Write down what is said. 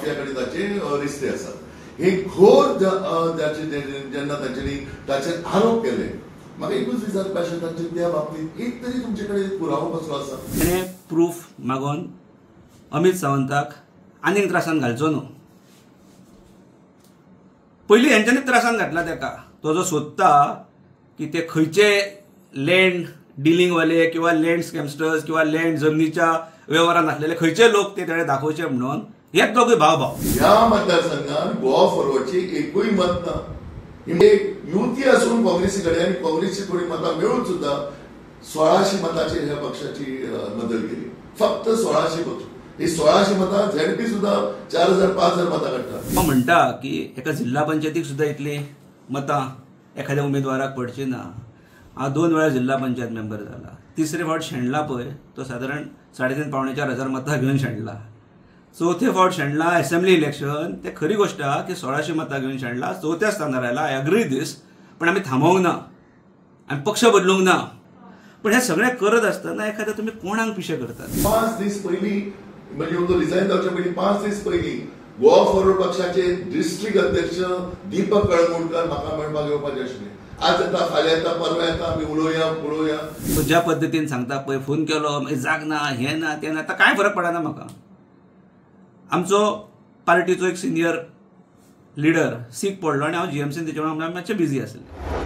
Mafia कडेन ताचे रिश्ते आसात। हे घोर जेन्ना तांच्यांनी ताचेर आरोप केले, म्हाका एकूच विचारपाचें आशिल्लें तांचे त्या बाबतींत एक तरी तुमचे कडेन पुरावो कसलो आसा? ताणें प्रूफ मागोन अमित सावंताक आनीक त्रासान घालचो न्हू। पयलीं हेंच्यांनी त्रासान घातला ताका, तो जो सोदता की ते खंयचे लँड डिलिंगवाले किंवा लँड स्कॅमस्टर्स किंवा लँड जमनीच्या वेव्हारांत आसलेले खंयचे लोक ते ताणें दाखोवचे म्हणून हेच दोगूय भाव ह्या मतदारसंघात गोवा फॉरवर्डची एकूय मत ना। युती असून काँग्रेसी कडेन आनी काँग्रेसची थोडी मतां मेळून सुद्धा 1600 मतांचेर ह्या पक्षाची बदल केली, फक्त 1600 मत। ही 1600 मतां झेडपी सुद्धा 4000-5000 मतां काडटा। तो म्हणटा की एका जिल्हा पंचायतीक सुद्धा इतली मतां एखाद्या उमेदवाराक पडची ना। हांव 2 वेळा जिल्हा पंचायत मेंबर जाला, तिसरे फावट शेणला पळय तो सादारण 3,500-4,000 मतां घेवन शेणला। चौथे फावट शेणला असेंब्ली इलेक्शन, ते खरी गोष्ट आहा की 1600 मतां घेवन शेणला, 4थ्या स्थानार आयला, आय अग्री दीस। पण आमी थांबवंक ना, आमी पक्ष बदलूंक ना। पण हे सगळें करत आसतना एखाद्या तुमी कोणाक पिशे करतात? 5 दीस पयलीं म्हणजे तो रिजायन जावचे पयलीं 5 दीस पयलीं गोवा फॉरवर्ड पक्षाचे डिस्ट्रिक्ट अध्यक्ष दीपक कळंगूटकर म्हाका मेळपाक येवपाचे आशिल्ले। आज येता, फाल्यां येता, परवा येता, आमी उलोवया। तो ज्या पद्दतीन सांगता पळय, फोन केलो मागीर जाग ना, हें ना तें ना, कांय फरक पडना म्हाका। आमचो पार्टीचो एक सिनियर लिडर सीक पडलो आनी हांव जीएमसीन तेच्या वांगडा मातशें बिजी आसलें।